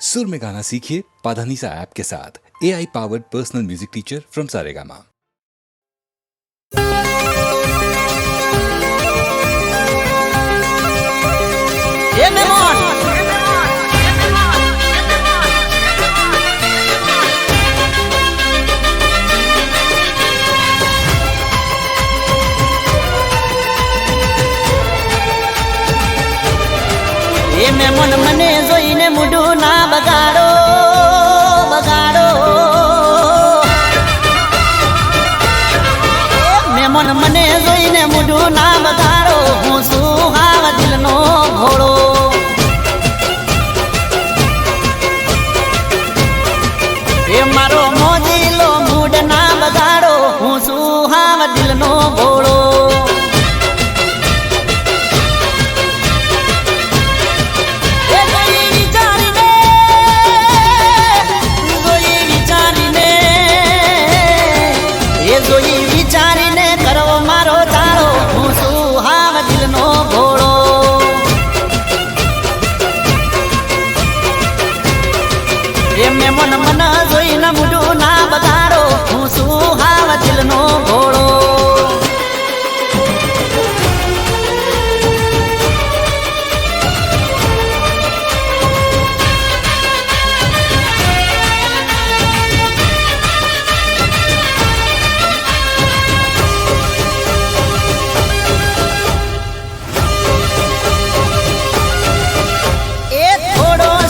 सुर में गाना सीखिए पाधानीसा ऐप के साथ AI powered personal music teacher from Saregama. Memon મને જોઈને મુઢું ના બગાડો બગાડો મેમન મને જોઈને મુઢું ના બગાડો હું છું હાવ દિલનો ઘોડો એ મારો મોજીલો મૂડ ના બગાડો હું છું હાવ દિલનો ઘોડો વિચારીને કરો મારો તાળો હું છું હાવ દિલનો ઘોડો એ મેમન મન જોઈને મુઢું ના બગાડો હું છું હાવ દિલનો ઘોડો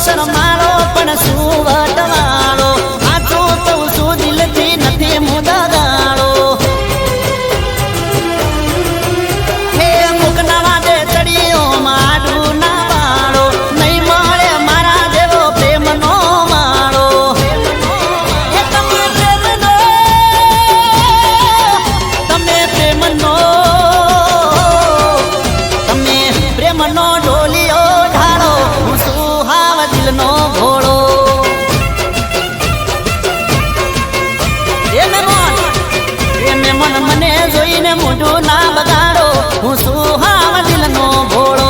શરમાળો પણ સુવટવાળો આચો તો શું દિલથી નથી મુદગાળો હે મુકના વાદે ચડીઓ માડું ના વાળો નહીં મળે મારા જેવો પ્રેમનો માળો તમે પ્રેમનો ઢોલિયો ઢાળો હું શું હાવ દિલનો ઘોડો એ મેમન મને જોઈને મોઢું ના બગાડો હું શું હાવ દિલનો ઘોડો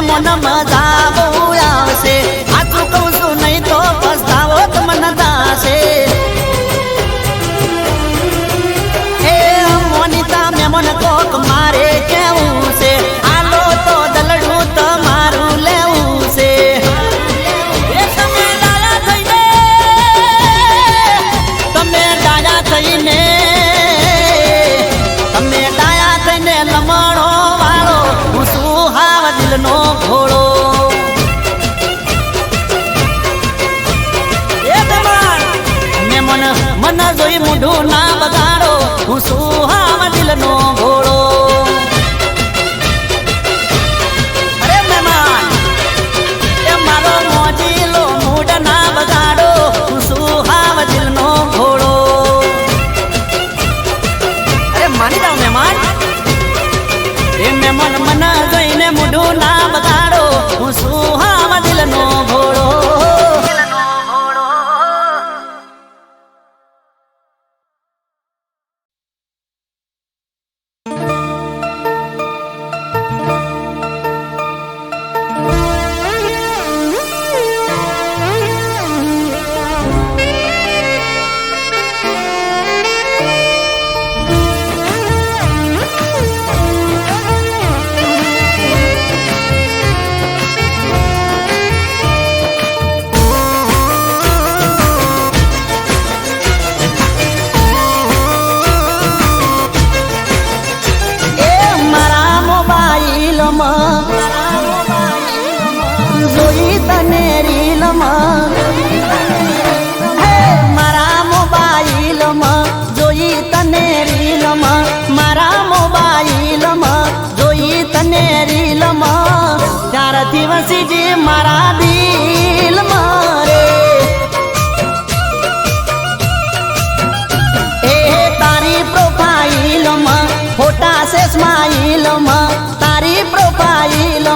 મન મજા બહુ આવશે આખું કહું છું નહીં તો પસ્તાવો તમને દાશે એ મોનિતા મેમન કોક મારે કેવું છે આલો તો દલડું તમારું લેવું છે તમે ડાયા થઈને લમણો વાળો હું શું હાવ દિલનો ઘોડો મન જોઈ મુઢું ના બગાડો હું શું હાવ દિલનો ઘોડો અરે મહેમાન એ મારો મોજીલો મૂડ ના બગાડો હું શું હાવ દિલનો ઘોડો અરે માની જાઓ મહેમાન એ મેમન મન જોઈને મુઢું ના બગાડો હું શું હાવ દિલનો ઘોડો જોઈ તને રીલમાં હે મારા મોબાઈલમાં જોઈ તને રીલમાં મારા મોબાઈલમાં જોઈ તને રીલમાં ત્યારથી વસીજી મારા દિલમાં રે એ તારી પ્રોફાઈલમાં ફોટા स्माइल तारी प्रोफाइल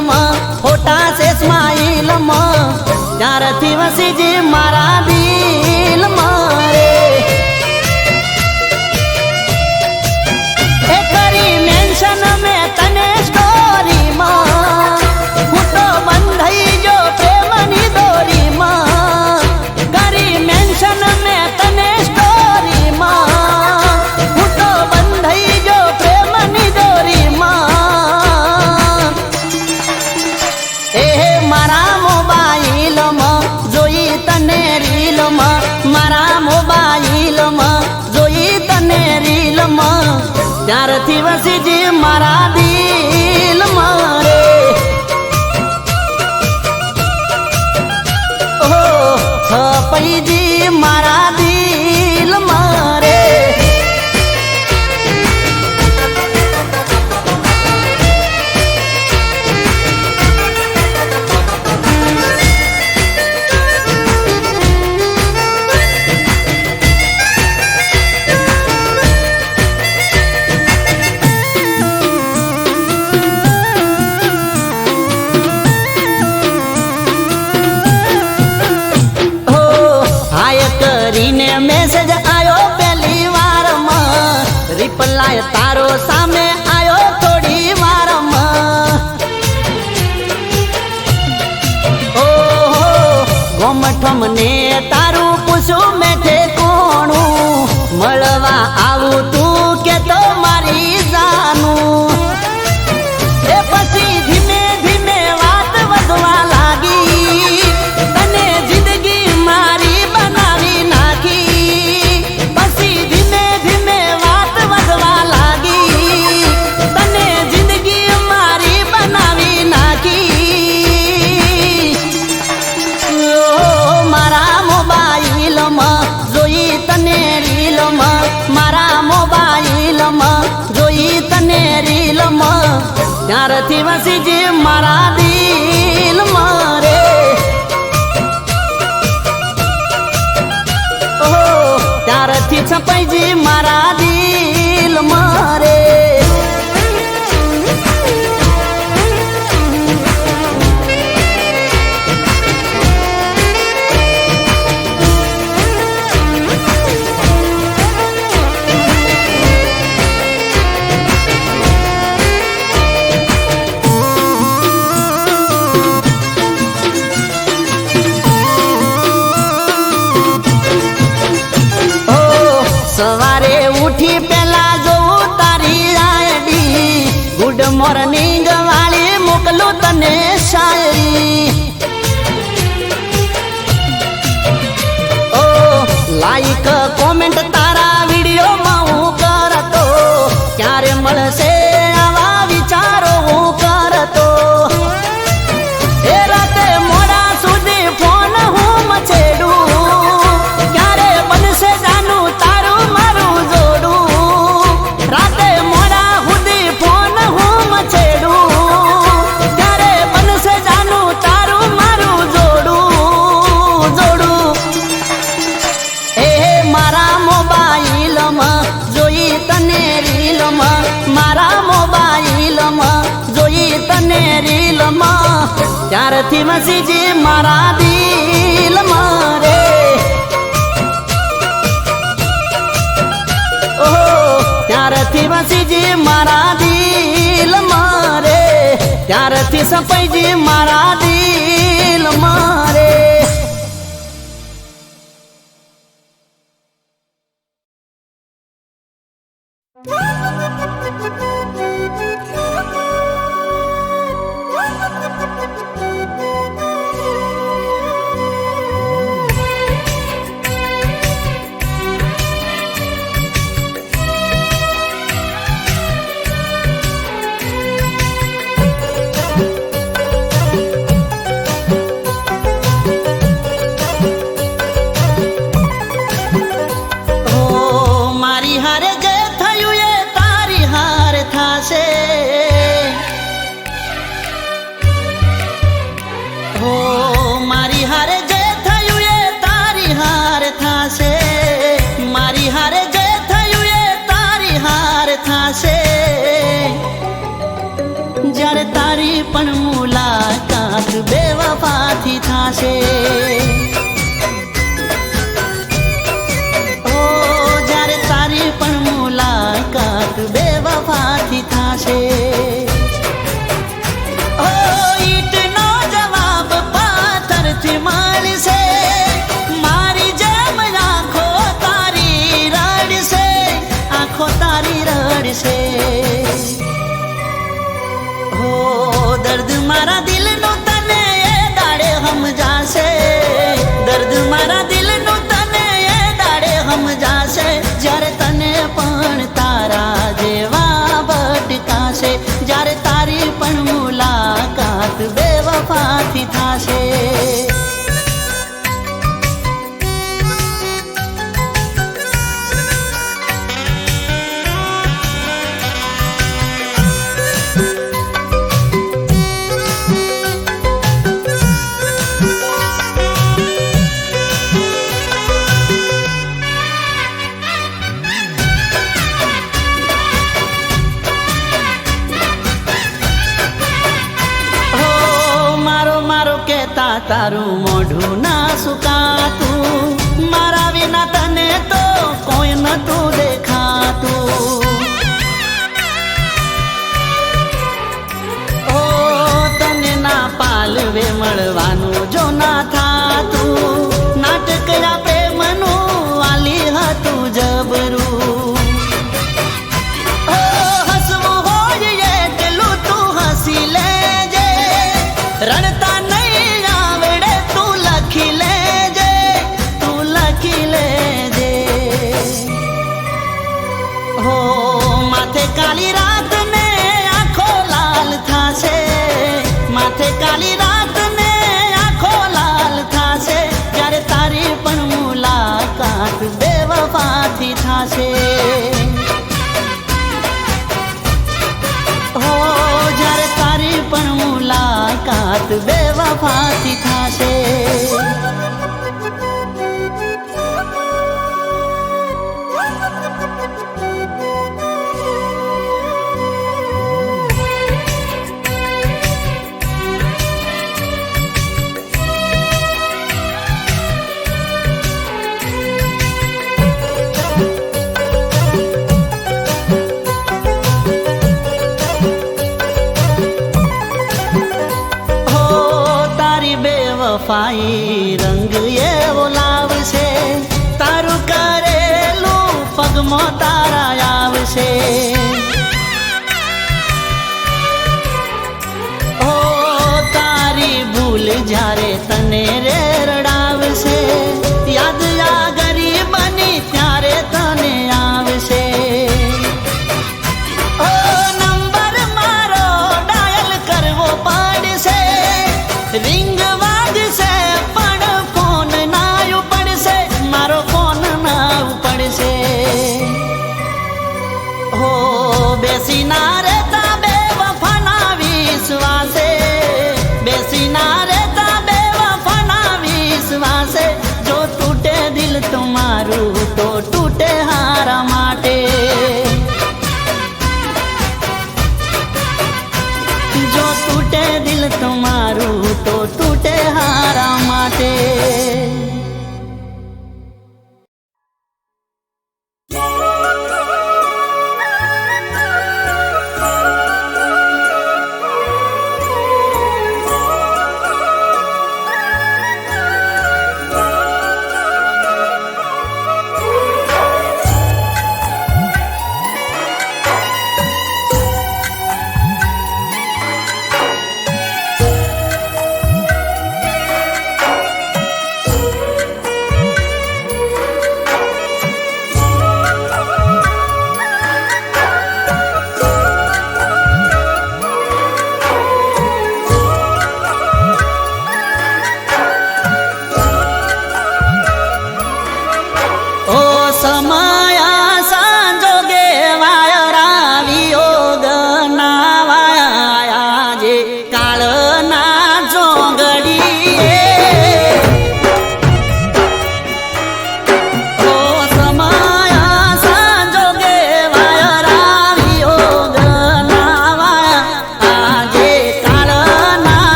फोटा से स्माइल ત્યારથી વસીજી મારા દિલ મારે એ કરી મેન્શન મેં તને સ્ટોરીમાં હું તો બંધાઈ જો પ્રેમની દોરીમાં કરી મેન્શન મેં તને સ્ટોરીમાં હું તો બંધાઈ જો પ્રેમની દોરીમાં એ મારા મોબાઈલમાં જોઈ તને રીલમાં મારા મોબાઈલમાં જોઈ તને રીલમાં ત્યારથી વસીજી મારા દિલ મારે ઓ છપઈજી મારા દિલ મારે મેસેજ આયો પહેલી વારમાં રિપ્લાય તારો સામે આયો થોડી વારમાં ઓહો ગોમઠમ ને તારું પૂછું મેં તે કોણું મળવા આવું તું કે તો મારી જાનું એ પછી ધીમે ધીમે વાત વધવા લાગી તને જિંદગી મારી બનાવી નાખી પછી ધીમે ધીમે વાત વધવા લાગી તને જિંદગી મારી બનાવી નાખી મારા મોબાઈલમાં જોઈ તને રીલમાં મારા મોબાઈલમાં જોઈ તને રીલમાં ત્યારથી વસીજી મારા દિલ મારે ત્યારથી છપાઈજી મારા દિલ મારે સવારે ઉઠી પેલા જોઉં તારી આઈડી ગુડ મોર્નિંગ વાળી મોકલું તને શાયરી ઓ લાઈક કોમેન્ટ તારા વિડીયોમાં હું કરતો ક્યારે મળશે આવા વિચારો હું કરતો એ રાતે મોડા સુધી ફોન હું મચેડું ક્યારે બનશે જાનું તારું મારું જોડું રાતે મોડા સુધી ફોન હું મચેડું ક્યારે બનશે જાનું તારું મારું જોડું એ મારા મોબાઈલમાં જોઈ તને રીલમાં મારા મોબાઈલમાં જોઈ તને રીલમાં ત્યારથી વસીજી મારા દિલ મારે ત્યારથી વસીજી મારા દિલ મારે ત્યારથી સપઈજી મારા દિલ મારે મારી હારે જે થયું એ તારી હારે પણ મુલાકાત બેવફાથી થાશે. ઓ જ્યારે તારી પણ મુલાકાત બેવફાથી થાશે. ઓ ઈટનો જવાબ પાથરથી મળશે. મારી જેમ આંખો તારી રડશે, આંખો તારી રડશે. હો દર્દ મારા દિલનું તને એ દાડે સમજાશે. દર્દ મારા દિલનું તને એ દાડે સમજાશે. જ્યારે તને પણ તારા જેવા ભટકાશે. જ્યારે તારી પણ મુલાકાત બેવફાથી થાશે. તારું મોઢું ના સુકાતું. મારા વિના તને તો કોઈ નતું દેખાતું. ઓ તને ના પાલવે મળવાનું જો ના થાતું. નાટકયા પ્રેમનું આલી હતું જબરું. ઓ હસવું હોય એટલું તું હસી લેજે. રડતા કાલી રાત ને આંખો લાલ થાશે. માથે કાલી રાત ને આંખો લાલ થાશે. જ્યારે તારી પણ મુલાકાત બેવફાથી થાશે. હો જ્યારે તારી પણ મુલાકાત બેવફાથી થાશે. વફાઈ રંગ એવો લાવશે. તારું કરેલું પગમાં તારા આવશે. ઓ તારી ભૂલ જ્યારે તને રે રડાવશે. યાદ આ ગરીબની ત્યારે તને આવશે. ઓ નંબર મારો ડાયલ કરવો પડશે. રિંગ પણ ફોન ના ઉપડશે. મારો ફોન ના ઉપડશે. હો બેસી ના રહેતા બેવફાના વિશ્વાસે. બેસી ના રહેતા બેવફાના વિશ્વાસે. જો તૂટે દિલ તમારું તો તૂટે હારા માટે. જો તૂટે દિલ તમારું તો તૂટે હારા માટે.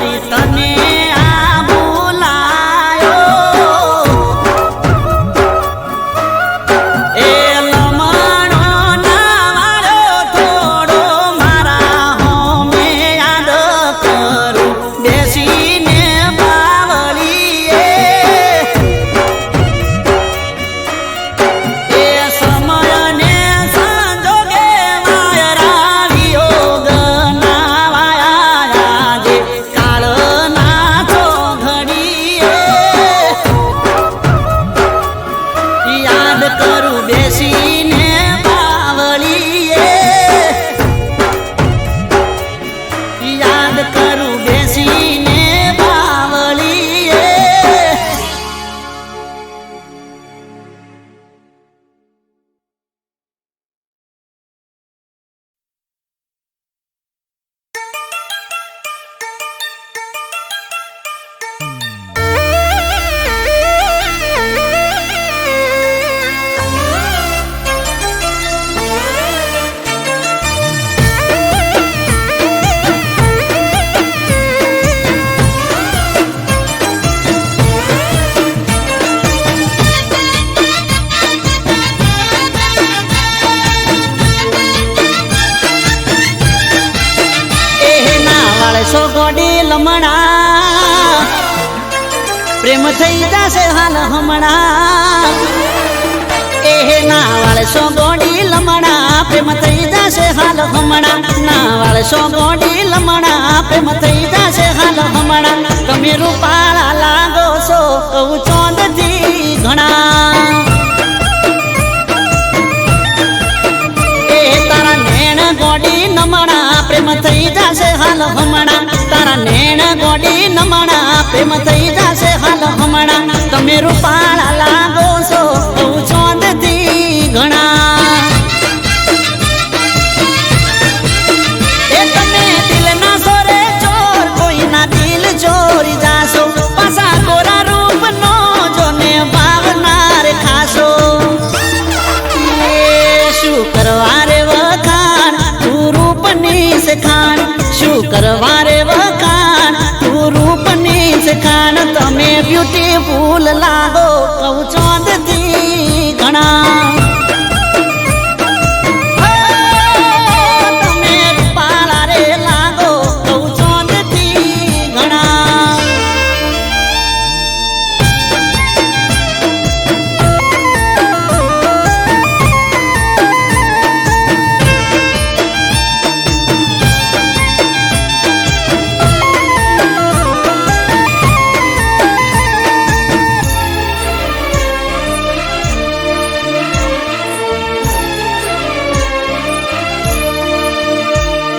વરી તને આ બોલાયો એ લમણો ના વાળો થોડો મારા હોમે યાદ કરું બેસીને બાવળીએ એ સમયને સંજોગે વાયરા વિયોગ ના વાયા જે કાળના ચોઘડીએ યાદ કરું બેસીને બાવળીએ યાદ કરું બેસીને બાવળીએ સો ગોડી લમણા પ્રેમ થઈ જશે હાલ હમણાં એ ના વાળસો ગોડી લમણા પ્રેમ થઈ જશે હાલ હમણાં ના વાળસો ગોડી લમણા પ્રેમ થઈ જશે હાલ હમણાં તમે રૂપાળા લાગો છો કહું ચોંદથી ઘણા એ તારા નેણ ગોડી નમણા પ્રેમ થઈ જશે હાલ હમણાં તારા નેણ ગોડી નમણા પ્રેમ થઈ જશે હાલ હમણાં તમે રૂપાળા લાગો છો કહું ચોંદથી ઘણા એ તમે દિલના સોરે ચોર કોઈના દિલ ચોરી જાશો પાછા ગોરા રૂપનો જોને ભાવનાર ખાશો શું કરવા રે વખાણ તું રૂપની સખાણ શું કરવા રે વખાણ તું રૂપની સખાણ તમે બ્યુટીફુલ લાગો કહું ચોંદથી ઘણા તમે રૂપાળા રે લાગો કહું ચોંદથી ઘણા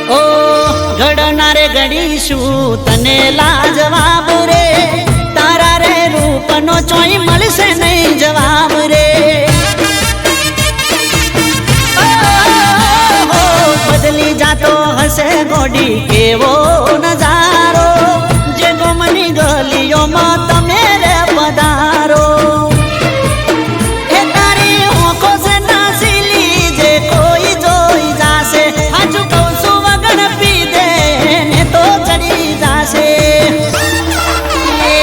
ઓ ઘડનારે ઘડીશું તને લાજવાબ રે તારા રે રૂપનો ચોઈ મળશે નહીં જવાબ રે બદલી જાતો હશે ગોડી કેવો નજારો જે ગમની ગલીઓમાં તમે રે પધારો એ તારી ઓંખો સે નાસીલી જે કોઈ જોઈ જાશે હાજુ કહું છું વગર પીધે ને તો ચડી જાશે એ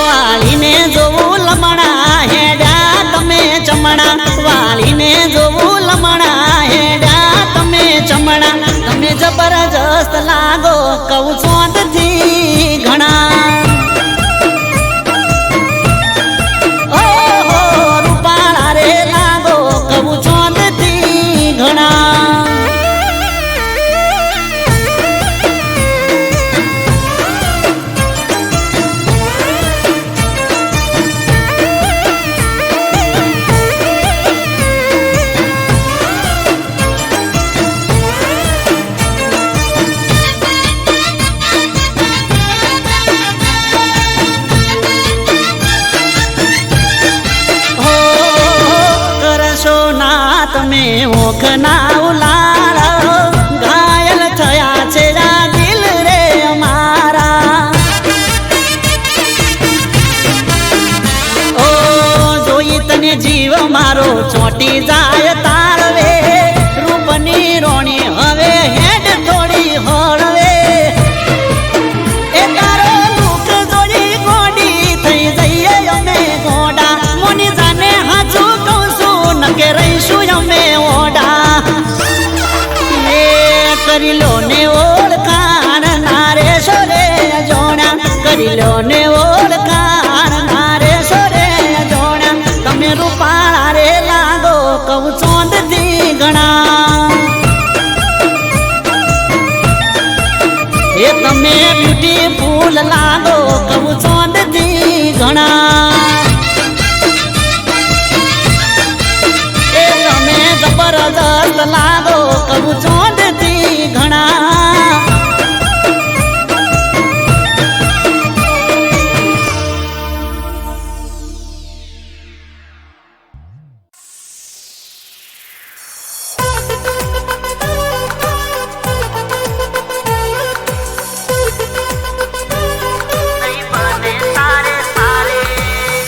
વાલીને જોવું લમણા હેડ્યા તમે ચમણા વાલીને જોવું લમણા હેડ્યા તમે ચમણા તમે જબરજસ્ત લાગો કહું ચોંદથી ઘણા ઓહો રૂપાળા રે લાગો કહું ચોંદથી ઘણા તમે ઓખના ઉલાળો ઘાયલ થયા છે આ દિલ રે અમારા ઓ જોઈ તને જીવ મારો ચોટી જાય તાળવે રૂપની રોણી હવે હેડ થોડી હળવે એ તારો કરી લો ને ઓળખાણ નારે સોરે જોણા કરી લો ને ઓળખાણ નારે સોરે જોણા તમે રૂપાળા રે લાગો કહું ચોંદ થી ઘણા એ તમે બ્યુટીફુલ લાગો કહું ચોંદ થી ઘણા એ તમે જબરદસ્ત લાગો કહું ચોંદ થી ઘણા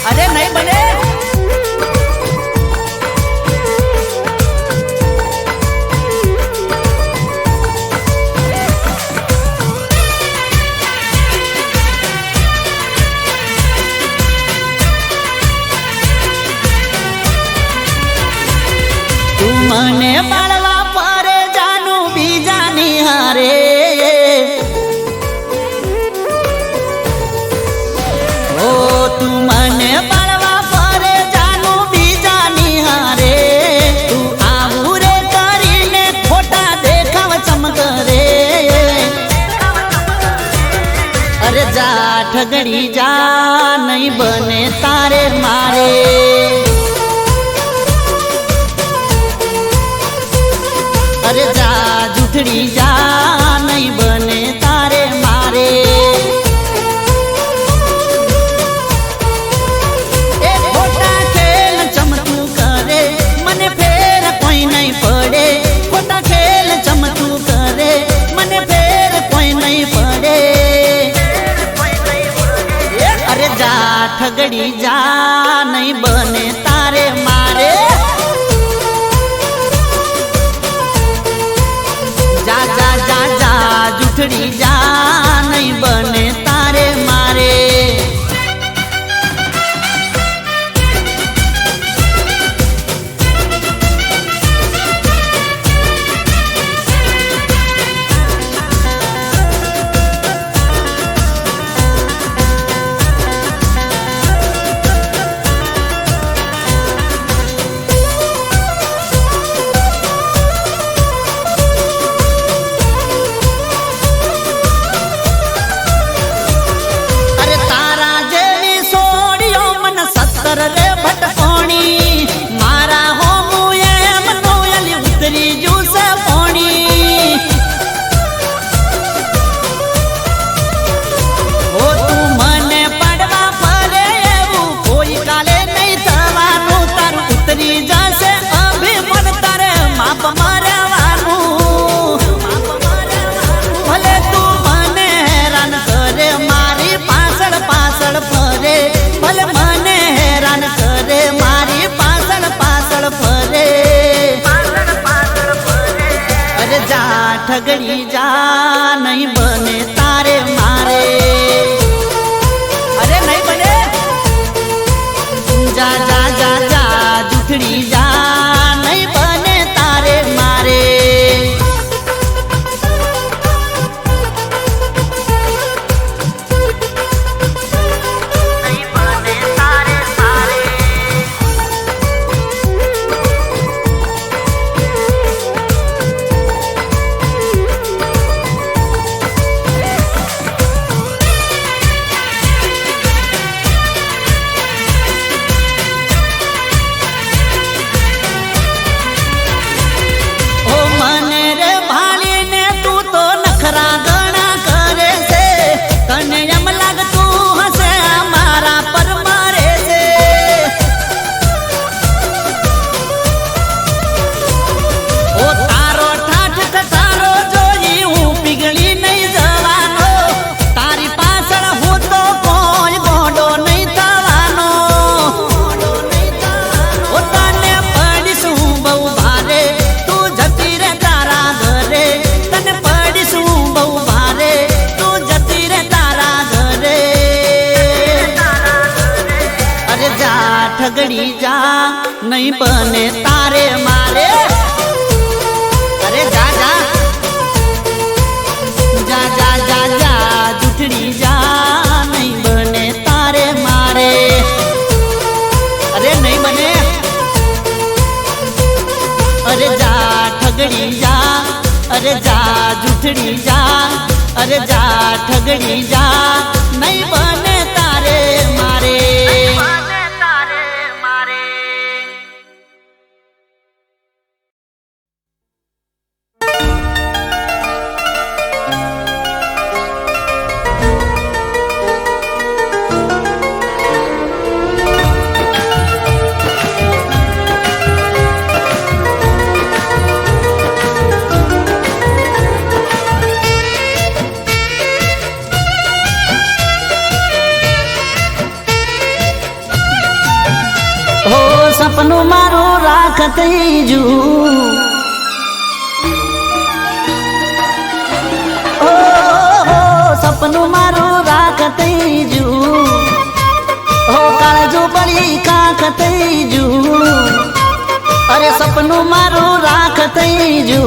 અરે નહીં બને તું મને બાળવા પરે જાનું બીજાની હારે ઓ તું મને બાળવા પરે જાનું બીજાની હારે તું આવું રે કરીને ખોટા દેખાવ ચમકરે અરે જા ઠગડી જા નહીં બને તારે મારે અરે જા જૂઠડી જા નહીં બને તારે મારે એ ખોટા ખેલ ચમતું કરે મને ફેર કોઈ નહીં પડે ખોટા ખેલ ચમતું કરે મને ફેર કોઈ નહીં પડે અરે જા ઠગડી જા નહીં બને તારે મારે જા જા જા જા જૂઠડી જા નહીં બને તારે મારે અરે તારા જેવી સોડિયો મન સત્તર રે ભટકોણી મારા હોમું એમ નોયલી ઉતરી જુસે પોણી ઓ તું મને પડવા પડે એવું કોઈ કાલે નહીં થવાનું તારું ઉતરી જશે અભિમન તારે માપ મારવાનું ભલે તું મને હેરાન કરે મારી પાછળ પાછળ ફરે ભલે મને હેરાન કરે મારી પાછળ પાછળ ફરે અરે જા ઠગડી જા નહીં બને તારે મારે અરે નહીં બને જા જા જા જા જૂઠડી જા નહીં બને તારે મારે ઠગડી જા નહીં બને તારે મારે અરે જા જા અરે જા જૂઠડી જા, અરે જા ઠગડી જા, નહીં બને તારે મારે. સપનું મારું રાખત જુ, સપનું મારું રાખત જુ, કાળજો પડી કાંખ જુ, અરે સપનું મારું રાખત જુ,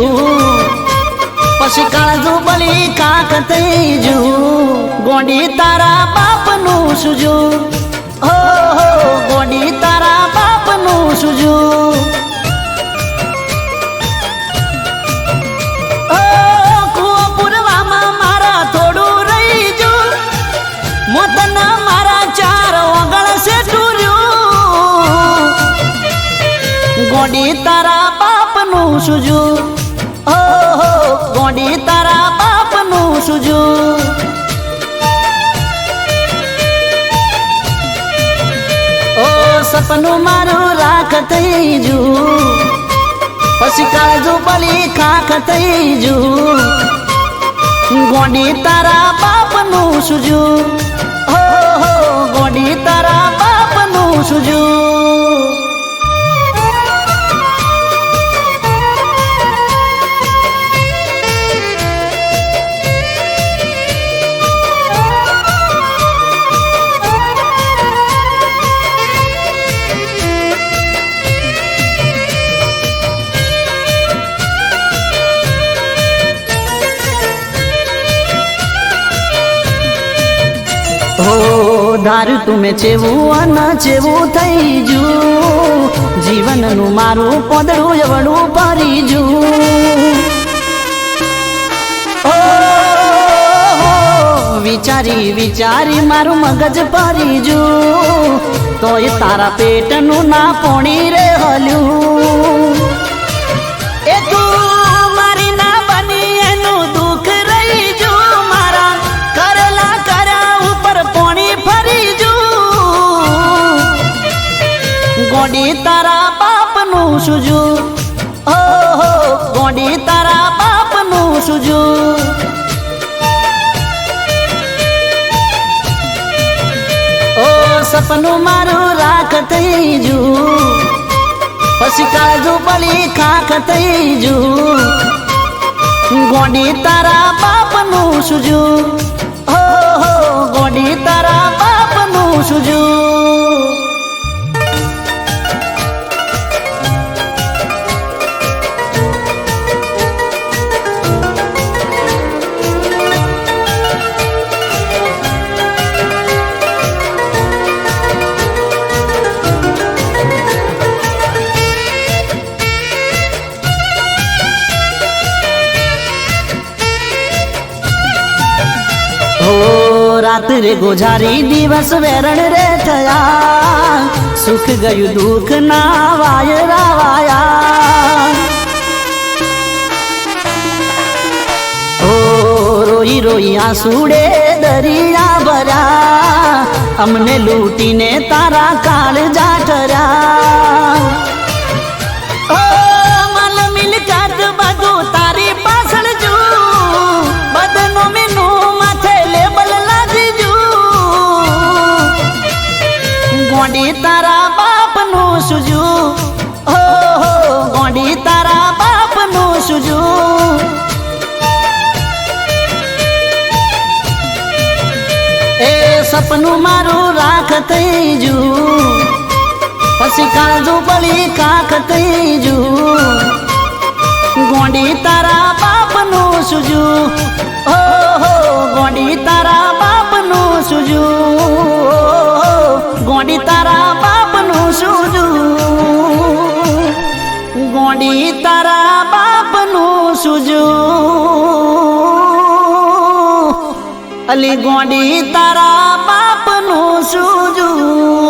પછી કાળજો પડી કાંખ જુ, ગોંડી તારા બાપનું સુજુ, ગોંડી તારા બાપનું સુજુ, કુવો પૂરવામાં મારા થોડું રહી જુ, મોતના મારા ચાર ઓગળ છે ટૂર્યું, ગોંડી તારા બાપનું સુજુ, ગોંડી તારા બાપનું સુજુ. સપનું મારું રાખત જુ, પછી કાળજો બળી ખાખ જુ, ગોંડી તારા બાપનું સુજુ, ગોંડી તારા બાપનું સુજુ. ધારું તુમે ચેવું અન ચેવું થઈ જુ, જીવનનું મારું પોદળું એવડું ભરી જુ, વિચારી વિચારી મારું મગજ ભરી જુ, તોય તારા પેટનું ના પોણી રે હલ્યું, એ તું મારી ના બની એનું દુઃખ રહી જુ, મારા કરેલા કર્યા ઉપર પોણી ફરી જુ, ગોંડી તારા બાપનું સુજુ, ગોંડી તારા બાપનું સુજુ. સપનું મારું રાખત જુ, પછી કાળજો બળી ખાખ જુ, ગોંડી તારા બાપનું સુજુ, ગોંડી તારા બાપનું સુજુ. રાત્રે ગોઝારી દિવસ વેરણ રે થયા, સુખ ગયું દુઃખ ના વાયરા વાયા, રોઈ રોઈ આંસુડે દરિયા ભર્યા, અમને લૂટીને તારા કાળજા ઠર્યા, માલ મિલકત બધું તારી પાછળ જુ, બદનો મેનું માથે લેબલ ગોંડી તારા બાપનું સુજુ, ગોંડી તારા બાપનું સુજુ. એ સપનું મારું રાખત જુ, પછી કાળજો બળી ખાખ જુ, ગોંડી તારા બાપનું સુજુ, ગોંડી તારા બાપનું સુજુ, ગોંડી તારા બાપનું સુજુ, ગોંડી તારા બાપનું સુજુ. અલી ગોડી તારા બાપનું સૂજું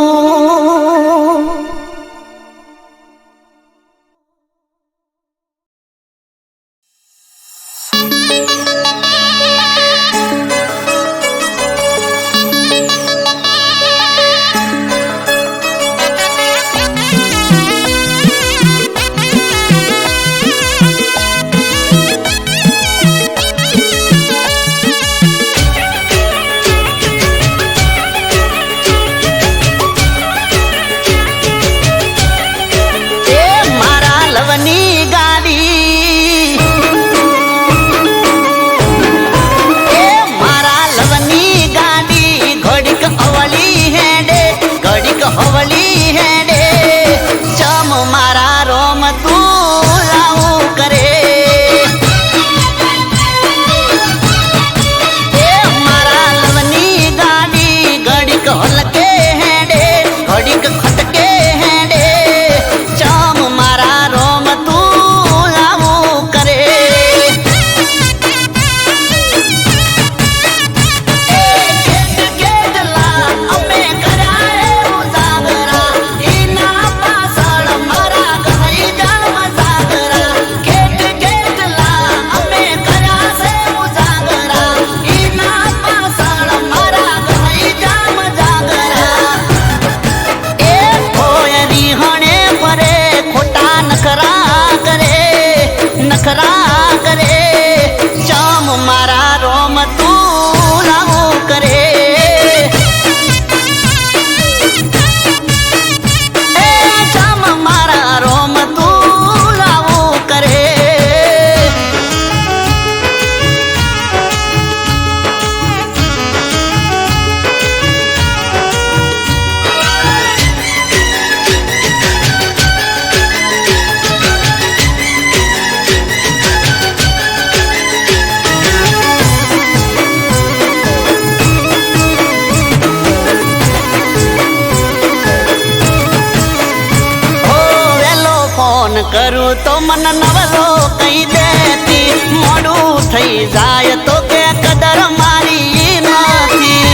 કરું તો મન નવલો કઈ દેતી મોડું થઈ જાય તો કે કદર મારી નથી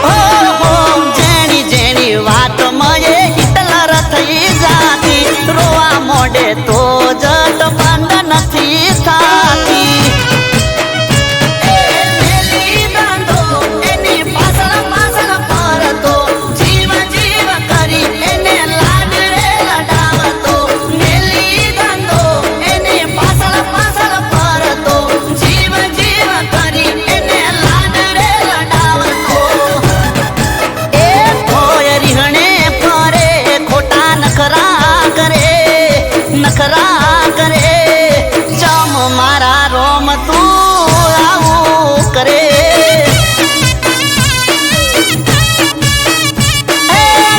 હો જેની જેની વાત મયે હિટલર થઈ જાતી રોવા મોડે તો જટ બંધ નથી થાતી નખરા કરે ચમ મારા રોમ તું આવું કરે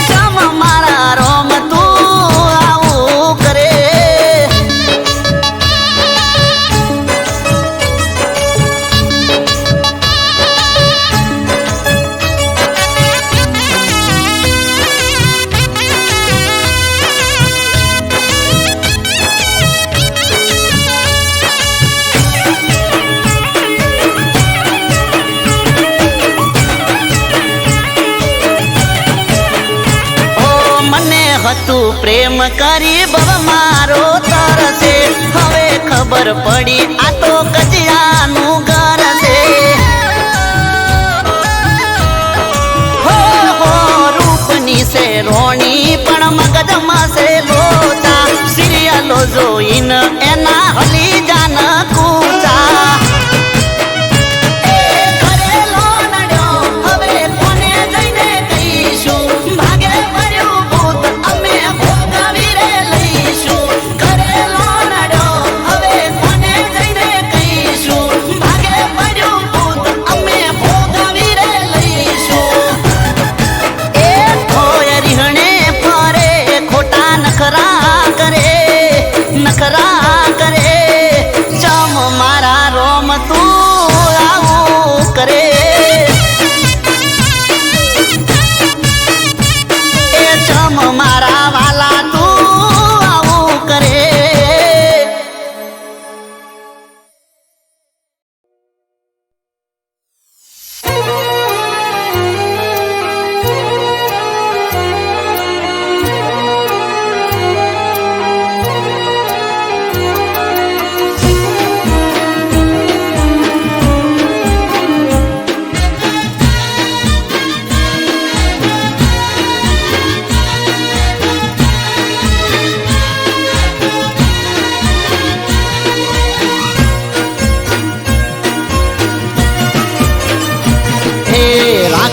ચમ મારા રોમ તું આવું કરે હતું પ્રેમ કરી બવ મારો તરસે હવે ખબર પડી આ તો કજિયાનું ઘર છે હો રૂપની છે રોણી પણ મગજમાં છે લોચા સિરિયલો જોઈને એના હલી જાન કૂચા નખરા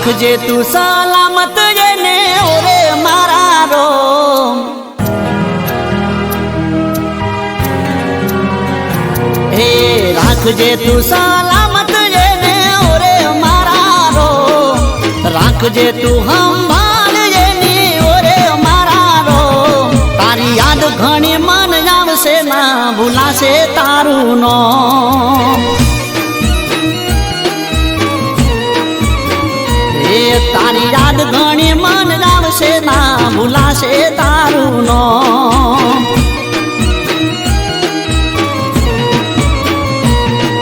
રાખજે તું સલામત એને ઓરે મારા રોમ હે રાખજે તું સલામત એને ઓરે મારા રોમ રાખજે તું સંભાળ એની ઓરે મારા રોમ તારી યાદ ઘણી મન આવશે ના ભૂલાશે તારું નામ તારી યાદ ઘણી મન આવશે ના ભૂલાશે તારું નામ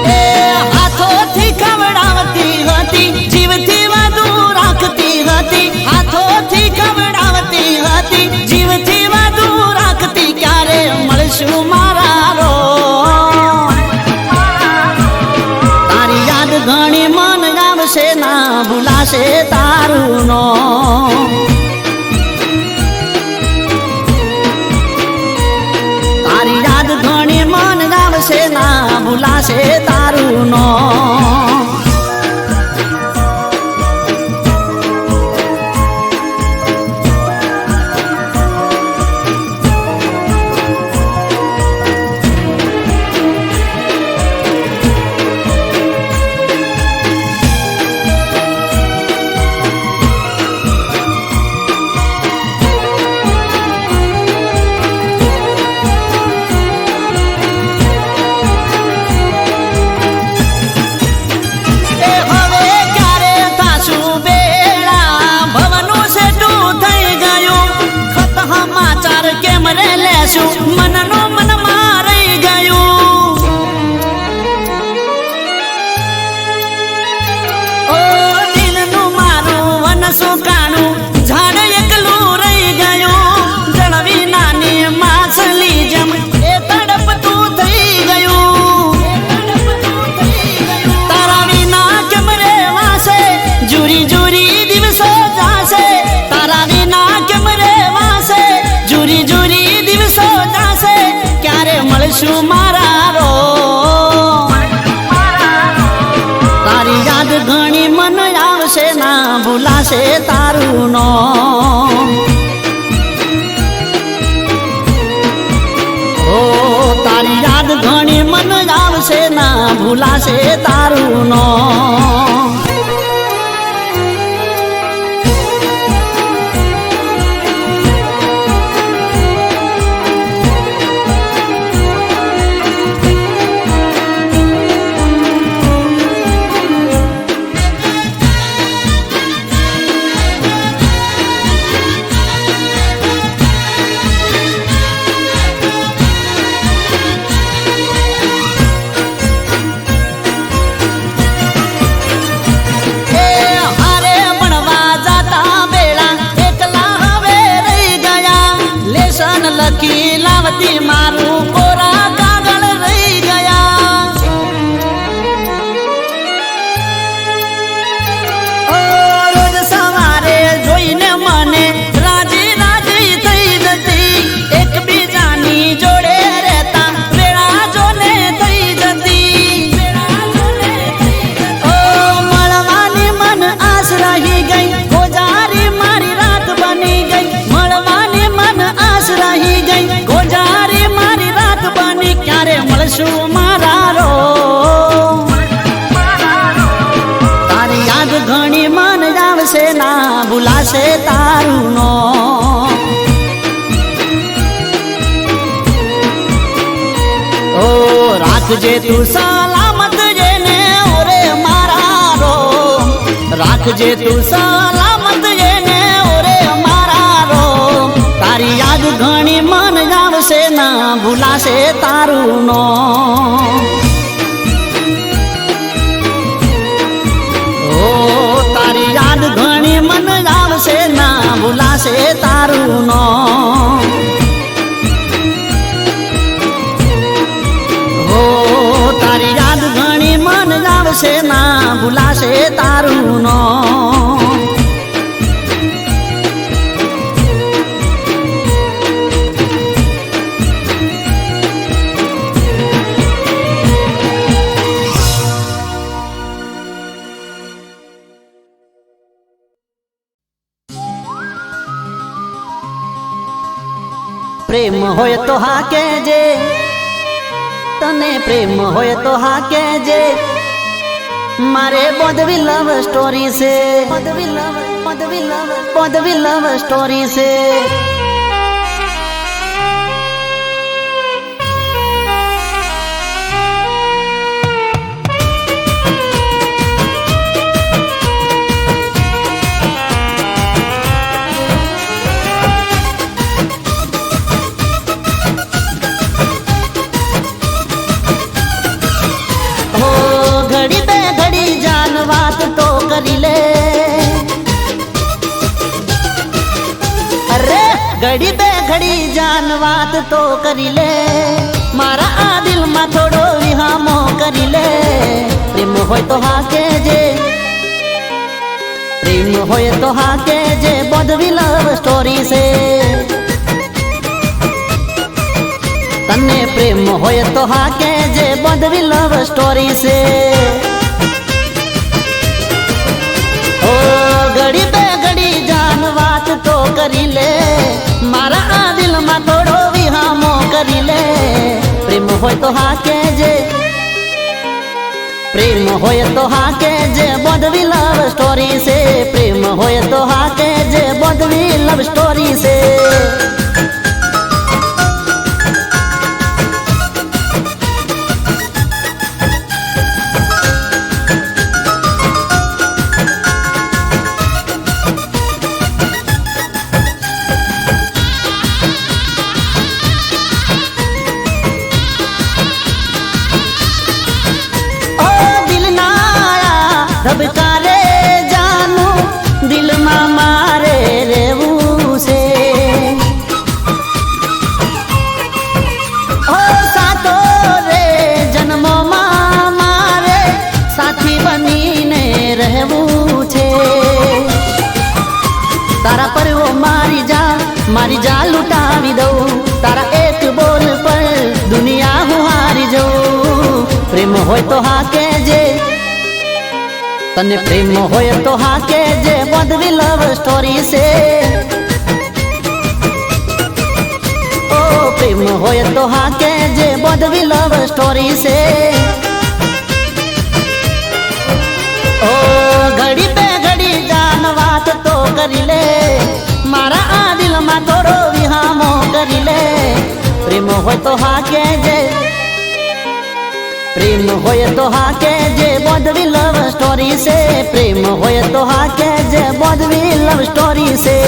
એ હાથોથી ખવડાવતી હતી જીવથી વધુ રાખતી હતી હાથોથી ખવડાવતી હતી જીવથી વધુ રાખતી ક્યારે મળશું મારા રો તારી યાદ ઘણી મન આવશે ના ભૂલાશે તારું નામ તારી યાદ ઘણી મન આવશે ના ભૂલાશે તારું નામ મનનું મનમાં રહી ગયું ઓ દિલનું મારું વન સુકાણું ઝાડ એકલું રહી ગયું જળવી નાની માછલી જેમ એ તડપતું થઈ ગયું તારા વિના કેમ રેવાશે જુરી જુરી દિવસો જાશે તારા વિના કેમ રેવાશે જુરી જુરી ક્યારે મળશું મારા રો તારી યાદ ઘણી મન આવશે ના ભૂલાશે તારું નામ ઓ તારી યાદ ઘણી મન આવશે ના ભૂલાશે તારું નામ લખી લાવતી મારું કોરા કાગળ રહી ગયા ઓ રોજ સવારે જોઈને મને રાજી રાજી થઈ જતી એકબીજાની જોડે રહેતા વેળા જોને થઈ જતી ઓ મળવાની મન આસ રહી ગઈ ગોજારી મારી રાત બની ગઈ મળવાની મન આસ રહી ગઈ ગોજારી મારી રાત બની ક્યારે મળશું મારા રો તારી યાદ ઘણી મન આવશે ના ભૂલાશે તારું નામ ઓ રાખજે તું સલામત જેને ઓરે મારા રો રાખજે તું સલામત જેને ઓરે મારા રો તારી યાદ ઘણી મન આવશે ના ભૂલાશે તારું નામ ઓ તારી યાદ ઘણી મન આવશે ના ભૂલાશે તારું નામ ઓ તારી યાદ ઘણી મન આવશે ના ભૂલાશે તારું નામ પ્રેમ હોય તો હા કેજે, તને પ્રેમ હોય તો હા કેજે, મારે બોધવી લવ સ્ટોરી છે, બોધવી લવ સ્ટોરી છે. વાત તો કરી લે, અરે ઘડી બે ઘડી જાન વાત તો કરી લે, મારા આ દિલમાં થોડો વિહામો કરી લે. પ્રેમ હોય તો હા કેજે, પ્રેમ હોય તો હા કેજે, બોધવી લવ સ્ટોરી છે. તને પ્રેમ હોય તો હા કેજે, બોધવી લવ સ્ટોરી છે. ઘડી બે ઘડી જાન વાત તો કરી લે, મારા આ દિલમાં થોડો વિહામો કરી લે. પ્રેમ હોય તો હા કેજે, પ્રેમ હોય તો હા કેજે, બોધવી લવ સ્ટોરી છે. પ્રેમ હોય તો હા કેજે, બોધવી લવ સ્ટોરી છે. ધબકારે જાનું દિલમાં મારે રહેવું છે, ઓ સાતો રે જન્મોમાં મારે સાથી બનીને રહેવું છે. તારા પર ઓ મારી જા લૂંટાવી દઉં, તારા એક બોલ પર દુનિયા હું હારી જઉં. પ્રેમ હોય તો હા કેજે, તને પ્રેમ હોય તો હા કેજે, બોધવી લવ સ્ટોરી છે. ઓ પ્રેમ હોય તો હા કેજે, બોધવી લવ સ્ટોરી છે. ઓ ઘડી બે ઘડી જાન વાત તો કરી લે, મારા આ દિલમાં થોડો વિહામો કરી લે. પ્રેમ હોય તો હા કેજે, પ્રેમ હોય તો હા કેજે, બોધવી લવ સ્ટોરી છે. પ્રેમ હોય તો હા કેજે, બોધવી લવ સ્ટોરી છે.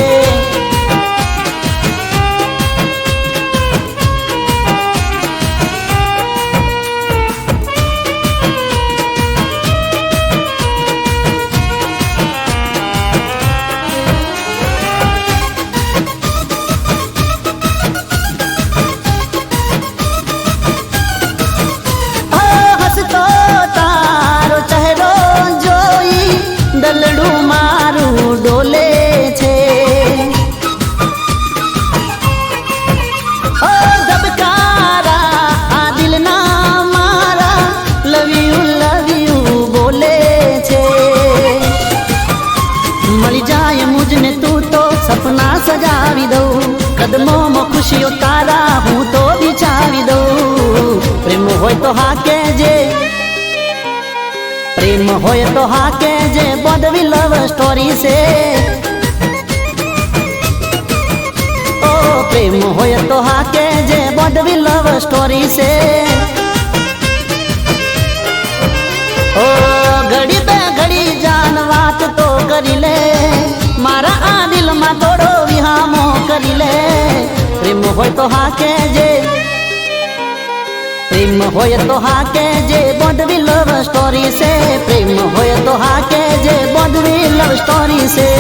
દલડું મારું ડોલે છે, ઓ ધબકારા આ દિલના મારા લવ યુ બોલે છે. મળી જાય મુજને તું તો સપના સજાવી દઉં, કદમોમાં ખુશીઓ તારા હું તો બિછાવી દઉં. પ્રેમ હોય તો હા કેજે, પ્રેમ હોય તો હા કેજે, બોધવી લવ સ્ટોરી છે. ઓ પ્રેમ હોય તો હા કેજે, બોધવી લવ સ્ટોરી છે. ઓ ઘડી બે ઘડી જાન વાત તો કરી લે, મારા આ દિલમાં થોડો વિહામો કરી લે. પ્રેમ હોય તો હા કેજે, પ્રેમ હોય તો હા કેજે, બોધવી લવ સ્ટોરી છે. પ્રેમ હોય તો હા કેજે, બોધવી લવ સ્ટોરી છે.